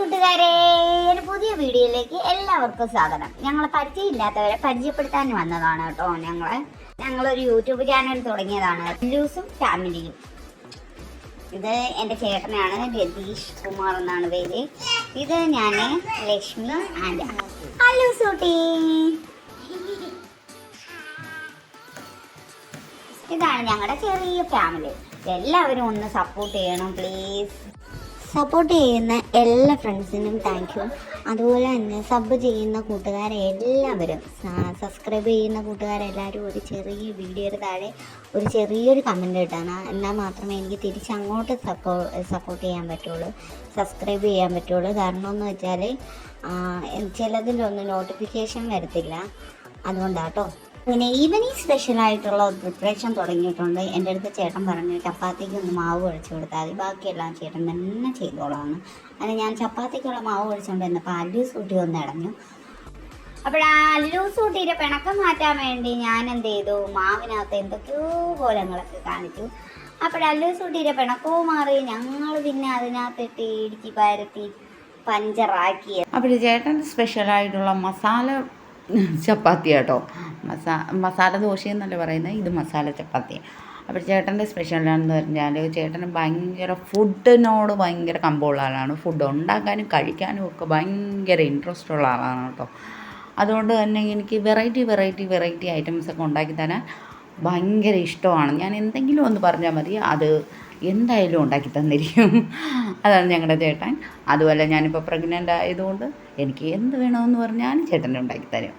കൂട്ടുകാരെ, ഒരു പുതിയ വീഡിയോയിലേക്ക് എല്ലാവർക്കും സ്വാഗതം. ഞങ്ങളെ പരിചയമില്ലാത്തവരെ പരിചയപ്പെടുത്താൻ വന്നതാണ് കേട്ടോ. ഞങ്ങളൊരു യൂട്യൂബ് ചാനൽ തുടങ്ങിയതാണ്, ലൂസും ഫാമിലിയും. ഇത് എൻ്റെ ചേട്ടനാണ്, രതീഷ് കുമാർ എന്നാണ് പേര്. ഇത് ഞാൻ, ലക്ഷ്മി ആൻഡ് ഹലോ സൂട്ടി. ഇതാണ് ഞങ്ങളുടെ ചെറിയ ഫാമിലി. എല്ലാവരും ഒന്ന് സപ്പോർട്ട് ചെയ്യണം പ്ലീസ്. സപ്പോർട്ട് ചെയ്യുന്ന എല്ലാ ഫ്രണ്ട്സിനും താങ്ക് യു. അതുപോലെ തന്നെ സബ് ചെയ്യുന്ന കൂട്ടുകാരെ എല്ലാവരും, സബ്സ്ക്രൈബ് ചെയ്യുന്ന കൂട്ടുകാരെല്ലാവരും ഒരു ചെറിയ വീഡിയോയുടെ താഴെ ഒരു ചെറിയൊരു കമൻറ്റ് ഇടണം. എന്നാൽ മാത്രമേ എനിക്ക് തിരിച്ചങ്ങോട്ട് സപ്പോർട്ട് ചെയ്യാൻ പറ്റുള്ളൂ, സബ്സ്ക്രൈബ് ചെയ്യാൻ പറ്റുള്ളൂ. കാരണം എന്ന് വെച്ചാൽ ചിലതിലൊന്നും നോട്ടിഫിക്കേഷൻ വരത്തില്ല, അതുകൊണ്ടാട്ടോ. അങ്ങനെ ഈവനിങ് സ്പെഷ്യലായിട്ടുള്ള പ്രിപ്പറേഷൻ തുടങ്ങിയിട്ടുണ്ട്. എൻ്റെ അടുത്ത് ചേട്ടൻ പറഞ്ഞു ചപ്പാത്തിക്ക് ഒന്ന് മാവ് കുഴച്ച് കൊടുത്താൽ മതി, ബാക്കിയെല്ലാം ചേട്ടൻ തന്നെ ചെയ്തോളാണ്. അങ്ങനെ ഞാൻ ചപ്പാത്തിക്കുള്ള മാവ് കുഴച്ചുകൊണ്ട് വന്നപ്പോൾ അല്ലൂസ് ഊട്ടി ഒന്ന് ഇടഞ്ഞു. അപ്പോൾ ആ അല്ലൂസ് ഊട്ടിയുടെ പിണക്കം മാറ്റാൻ വേണ്ടി ഞാൻ എന്ത് ചെയ്തു, മാവിനകത്ത് എന്തൊക്കെയോ കോലങ്ങളൊക്കെ കാണിച്ചു. അപ്പോൾ അല്ലൂസ് ഊട്ടിയുടെ പിണക്കവും മാറി. ഞങ്ങൾ പിന്നെ അതിനകത്തിട്ട് ഇടിച്ച് പരത്തി പഞ്ചറാക്കി. അപ്പോൾ ചേട്ടൻ്റെ സ്പെഷ്യലായിട്ടുള്ള മസാല ചപ്പാത്തി കേട്ടോ. മസാല ദോശ എന്നല്ല പറയുന്നത്, ഇത് മസാല ചപ്പാത്തി. അപ്പോൾ ചേട്ടൻ്റെ സ്പെഷ്യലാണെന്ന് പറഞ്ഞാൽ ചേട്ടന് ഭയങ്കര ഫുഡിനോട് ഭയങ്കര കമ്പമുള്ള ആളാണ്. ഫുഡ് ഉണ്ടാക്കാനും കഴിക്കാനും ഒക്കെ ഭയങ്കര ഇൻട്രസ്റ്റ് ഉള്ള ആളാണ് കേട്ടോ. അതുകൊണ്ട് തന്നെ എനിക്ക് വെറൈറ്റി ഐറ്റംസൊക്കെ ഉണ്ടാക്കി തരാൻ ഭയങ്കര ഇഷ്ടമാണ്. ഞാൻ എന്തെങ്കിലും ഒന്ന് പറഞ്ഞാൽ മതി, അത് എന്തായാലും ഉണ്ടാക്കി തന്നിരിക്കും. അതാണ് ഞങ്ങളുടെ ചേട്ടൻ. അതുപോലെ ഞാനിപ്പോൾ പ്രഗ്നൻ്റ് ആയതുകൊണ്ട് എനിക്ക് എന്ത് വേണമെന്ന് പറഞ്ഞാലും ചേട്ടനെ ഉണ്ടാക്കി തരും.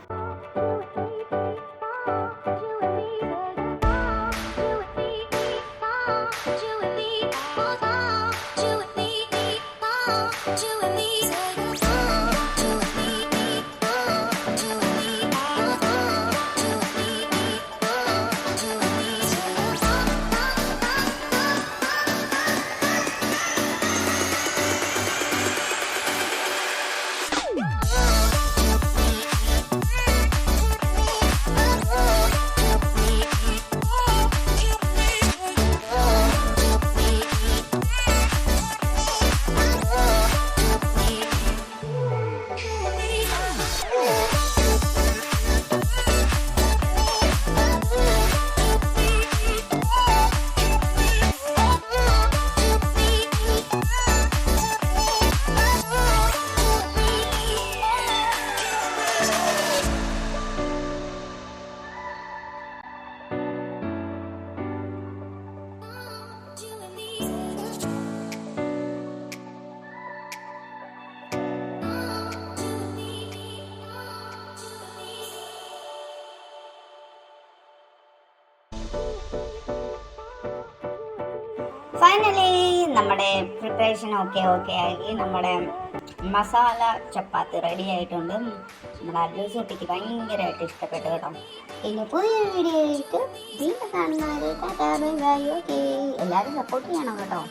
ഫൈനലി നമ്മുടെ പ്രിപ്പറേഷൻ ഓക്കെ ആക്കി. നമ്മുടെ മസാല ചപ്പാത്തി റെഡി ആയിട്ടുണ്ട്. നമ്മുടെ അല്ലൂസ് ഊട്ടിക്ക് ഭയങ്കരമായിട്ട് ഇഷ്ടപ്പെട്ടു കേട്ടോ. പിന്നെ പുതിയ വീഡിയോ ആയിട്ട് വീണ്ടും കാണുന്നവരെ എല്ലാവരും സപ്പോർട്ട് ചെയ്യണം കേട്ടോ.